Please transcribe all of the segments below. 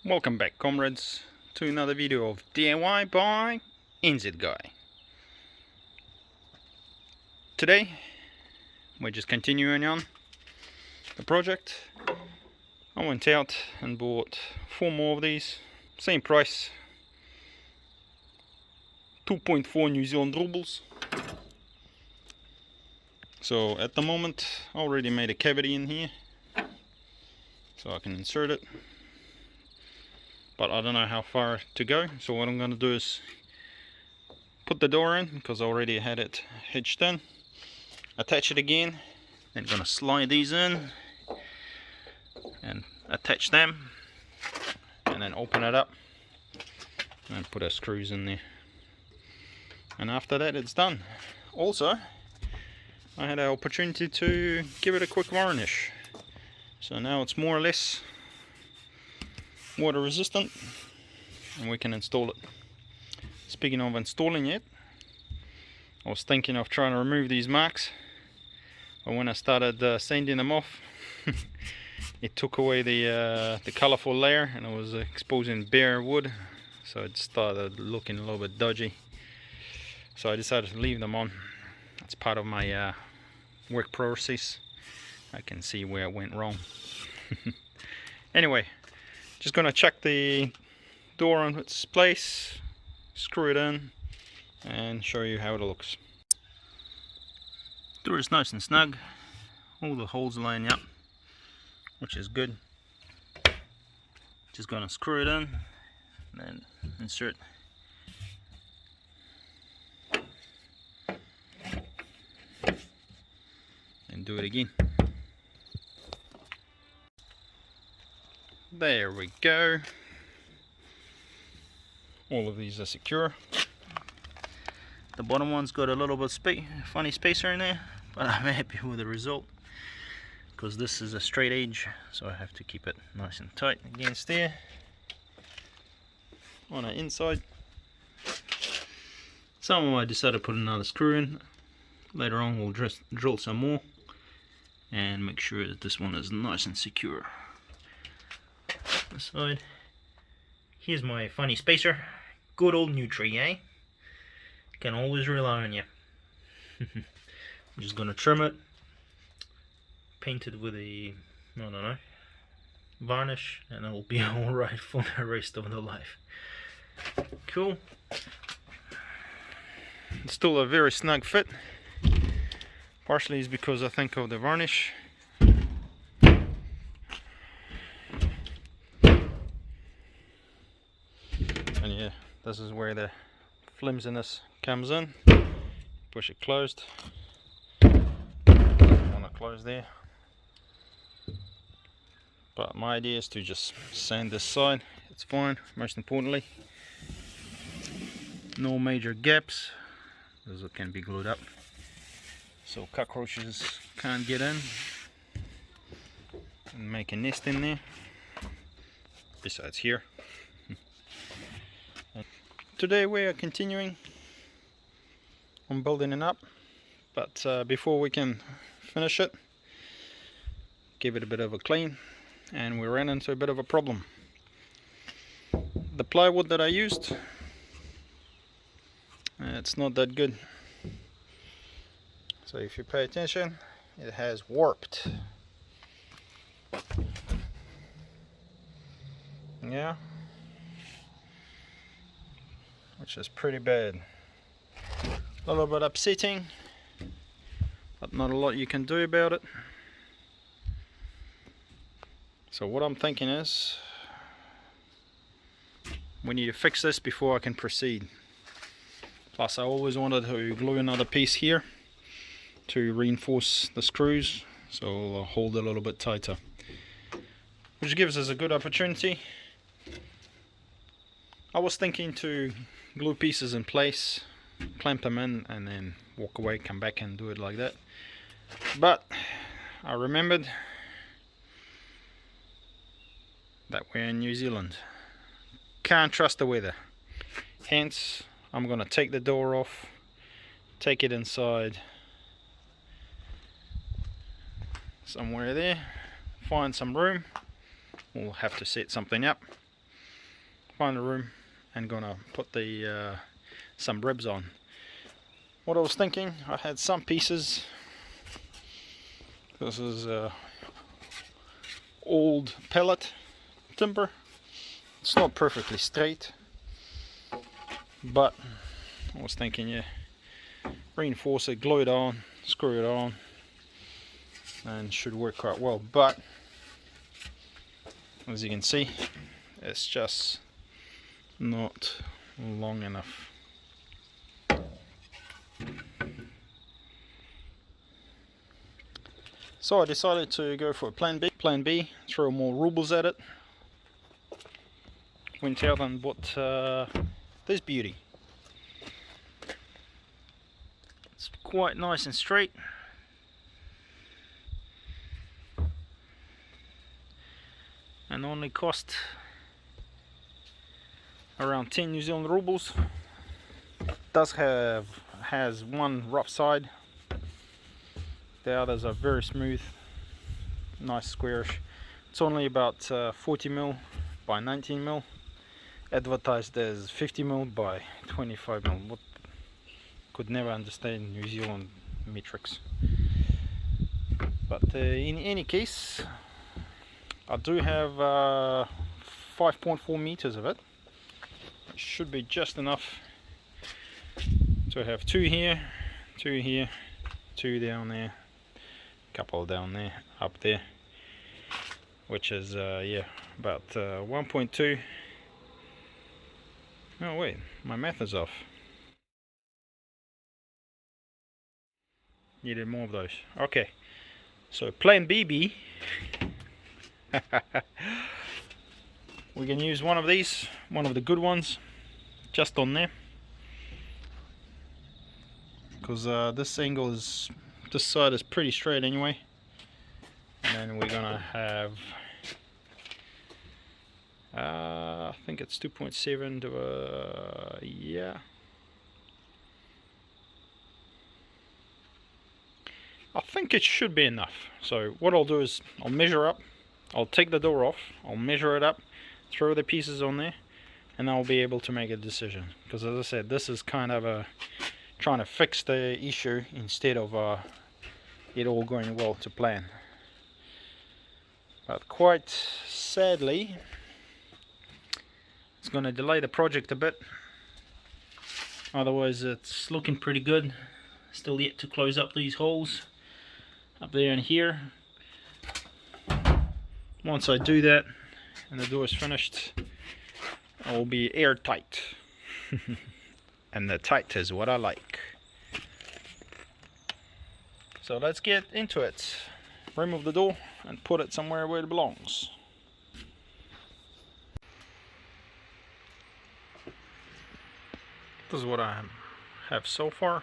Welcome back, comrades, to another video of DIY by NZguy. Today we're just continuing on the project. I went out and bought 4 more of these, same price, 2.4 New Zealand rubles. So at the moment I already made a cavity in here so I can insert it, but I don't know how far to go. So what I'm going to do is put the door in, because I already had it hitched in, attach it again, then going to slide these in and attach them, and then open it up and put our screws in there, and after that it's done. Also, I had an opportunity to give it a quick varnish, so now it's more or less water resistant and we can install it. Speaking of installing it, I was thinking of trying to remove these marks, but when I started sanding them off it took away the colourful layer and it was exposing bare wood, so it started looking a little bit dodgy. So I decided to leave them on. It's part of my work process. I can see where it went wrong. Anyway, just gonna check the door on its place, screw it in, and show you how it looks. Door is nice and snug, all the holes are lining up, which is good. Just gonna screw it in, and then insert. And do it again. There we go. All of these are secure. The bottom one's got a little bit funny spacer in there, but I'm happy with the result because this is a straight edge, so I have to keep it nice and tight against there. On the inside, some of them I decided to put another screw in. Later on we'll drill some more and make sure that this one is nice and secure. This side, here's my funny spacer. Good old Nutri, eh? Can always rely on you. I'm just gonna trim it, paint it with a, I don't know, varnish, and it'll be alright for the rest of the life. Cool. It's still a very snug fit. Partially is because I think of the varnish. And yeah, this is where the flimsiness comes in. Push it closed. Want to close there. But my idea is to just sand this side. It's fine. Most importantly, no major gaps, because it can be glued up, so cockroaches can't get in and make a nest in there. Besides here. Today we are continuing on building it up, but before we can finish it, give it a bit of a clean, and we ran into a bit of a problem. The plywood that I used, it's not that good. So if you pay attention, it has warped. Yeah, which is pretty bad. A little bit upsetting, but not a lot you can do about it. So what I'm thinking is, we need to fix this before I can proceed. Plus I always wanted to glue another piece here to reinforce the screws, so it'll hold it a little bit tighter, which gives us a good opportunity. I was thinking to glue pieces in place, clamp them in, and then walk away, come back and do it like that, but I remembered that we're in New Zealand, can't trust the weather, hence I'm gonna take the door off, take it inside somewhere there, find some room, we'll have to set something up, find a room and gonna put the some ribs on. What I was thinking, I had some pieces. This is old pellet timber. It's not perfectly straight, but I was thinking, yeah, reinforce it, glue it on, screw it on, and should work quite well. But as you can see, it's just not long enough. So I decided to go for a plan B. Plan B, throw more rubles at it. Went out and bought this beauty. It's quite nice and straight. And only cost around 10 New Zealand rubles. Has one rough side. The others are very smooth, nice squarish. It's only about 40mm by 19mm. Advertised as 50mm by 25mm. What could never understand New Zealand metrics. But in any case, I do have 5.4 meters of it. It should be just enough to have two here, two down there, a couple down there, up there, which is yeah, about 1.2. Oh wait, my math is off. Needed more of those. Okay, so plan BB. We can use one of these, one of the good ones, just on there, because this angle is, this side is pretty straight anyway. And then we're gonna have I think it's 2.7 to yeah, I think it should be enough. So what I'll do is I'll measure up, I'll take the door off, I'll measure it up, throw the pieces on there, and I'll be able to make a decision. Because as I said, this is kind of a trying to fix the issue instead of it all going well to plan. But quite sadly, it's going to delay the project a bit. Otherwise it's looking pretty good. Still yet to close up these holes up there and here. Once I do that and the door is finished, I will be airtight. And the tight is what I like. So let's get into it. Remove the door and put it somewhere where it belongs. This is what I have so far.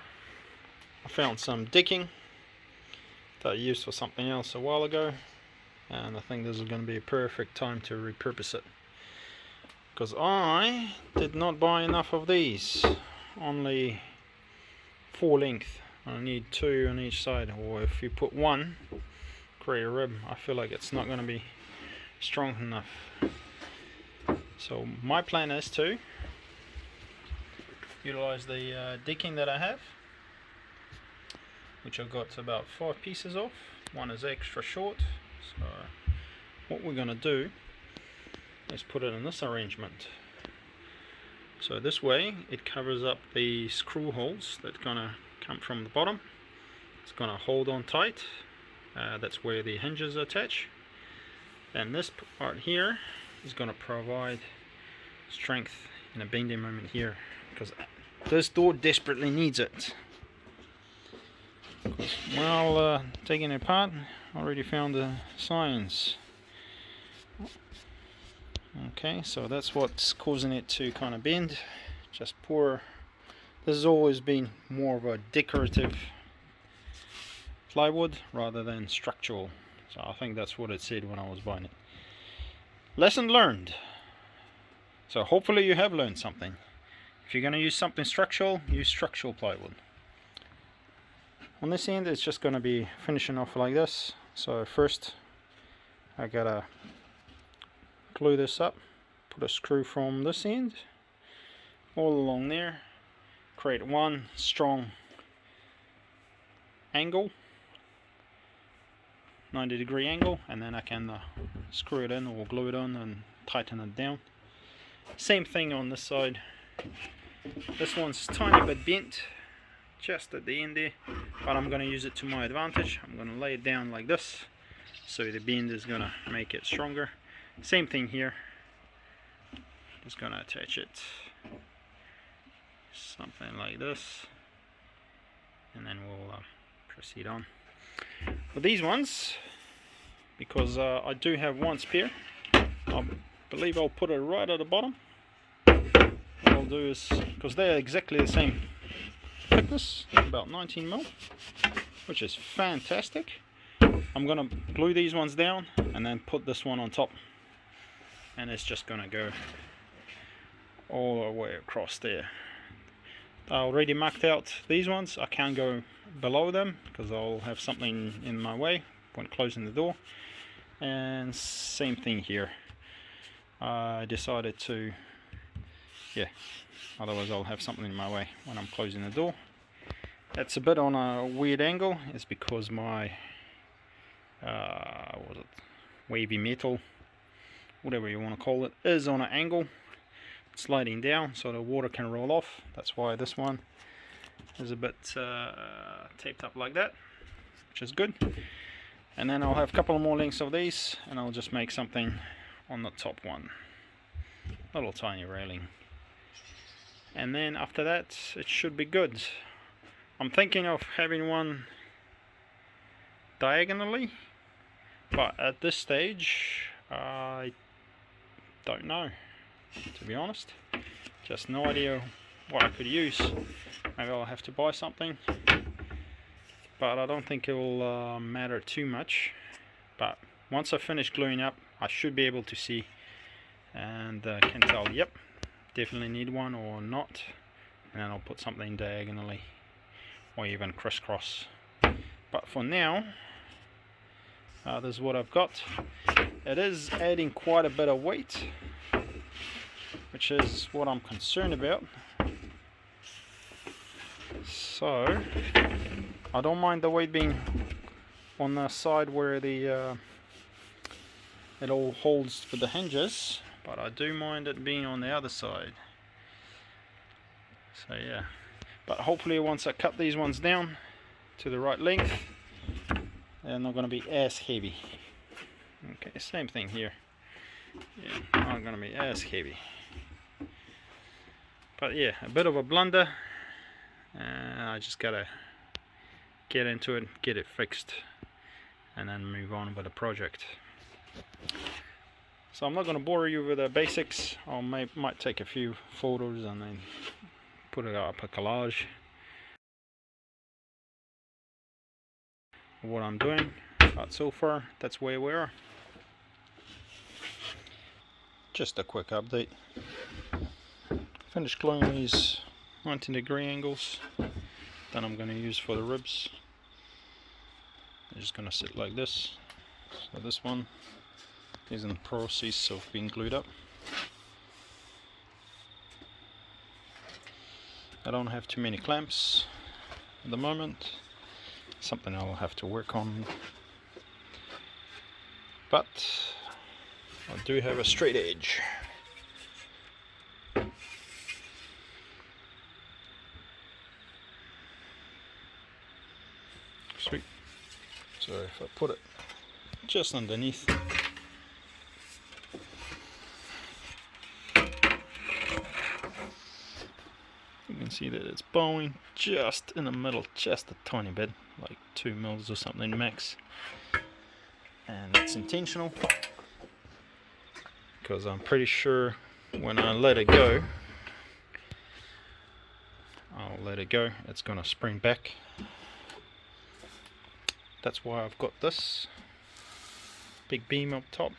I found some decking that I used for something else a while ago, and I think this is going to be a perfect time to repurpose it, because I did not buy enough of these. Only 4 length. I need 2 on each side, or if you put 1, create a rib, I feel like it's not going to be strong enough. So my plan is to utilize the decking that I have, which I've got about 5 pieces of. One is extra short, so what we're going to do is put it in this arrangement. So this way it covers up the screw holes that's going to come from the bottom. It's going to hold on tight. That's where the hinges attach. And this part here is going to provide strength in a bending moment here, because this door desperately needs it. While taking it apart, I already found the signs. Okay, so that's what's causing it to kind of bend. Just poor. This has always been more of a decorative plywood rather than structural. So I think that's what it said when I was buying it. Lesson learned. So hopefully you have learned something. If you're going to use something structural, use structural plywood. On this end, it's just going to be finishing off like this. So first I gotta glue this up, put a screw from this end all along there, create one strong angle, 90-degree angle, and then I can screw it in or glue it on and tighten it down. Same thing on this side. This one's tiny bit bent just at the end there, but I'm going to use it to my advantage. I'm going to lay it down like this, so the bend is going to make it stronger. Same thing here, just going to attach it something like this, and then we'll proceed on with these ones, because I do have one spare. I believe I'll put it right at the bottom. What I'll do is, because they're exactly the same thickness, about 19mm, which is fantastic, I'm going to glue these ones down and then put this one on top, and it's just going to go all the way across there. I already marked out these ones. I can't go below them because I'll have something in my way when closing the door. And same thing here. I decided to, otherwise I'll have something in my way when I'm closing the door. That's a bit on a weird angle. It's because my wavy metal, whatever you want to call it, is on an angle, sliding down so the water can roll off. That's why this one is a bit taped up like that, which is good. And then I'll have a couple more lengths of these, and I'll just make something on the top one, little tiny railing, and then after that it should be good. I'm thinking of having one diagonally, but at this stage I don't know, to be honest. Just no idea what I could use. Maybe I'll have to buy something, but I don't think it will matter too much. But once I finish gluing up, I should be able to see and can tell, yep, definitely need one or not, and then I'll put something diagonally or even crisscross. But for now, this is what I've got. It is adding quite a bit of weight, which is what I'm concerned about. So I don't mind the weight being on the side where the it all holds for the hinges, but I do mind it being on the other side. So yeah, but hopefully once I cut these ones down to the right length, they're not going to be as heavy. Okay, same thing here. Yeah, not going to be as heavy. But yeah, a bit of a blunder, and I just gotta get into it, get it fixed, and then move on with the project. So I'm not going to bore you with the basics. I might take a few photos and then put it up a collage of what I'm doing. But so far, that's where we are. Just a quick update. Finished gluing these 90-degree angles that I'm going to use for the ribs. They're just going to sit like this. So this one is in the process of being glued up. I don't have too many clamps at the moment. Something I'll have to work on. But I do have a straight edge. Sweet. So if I put it just underneath, you can see that it's bowing just in the middle, just a tiny bit, like 2 mils or something max. And it's intentional, because I'm pretty sure when I let it go, it's going to spring back. That's why I've got this big beam up top.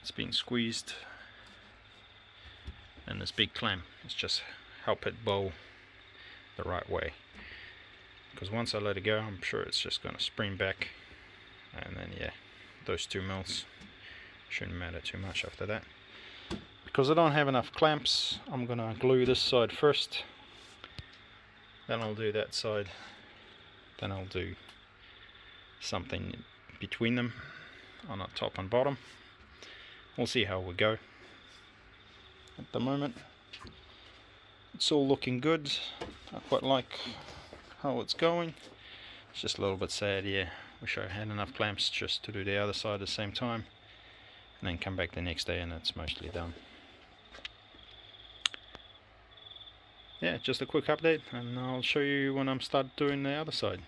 It's been squeezed, and this big clamp is just help it bow the right way, because once I let it go, I'm sure it's just going to spring back, and then yeah, those 2 mils shouldn't matter too much after that. because I don't have enough clamps, I'm gonna glue this side first, then I'll do that side, then I'll do something between them on the top and bottom. We'll see how we go. At the moment it's all looking good. I quite like how it's going. It's just a little bit sad, yeah. Wish I had enough clamps just to do the other side at the same time, and then come back the next day and it's mostly done. Yeah, just a quick update, and I'll show you when I'm start doing the other side.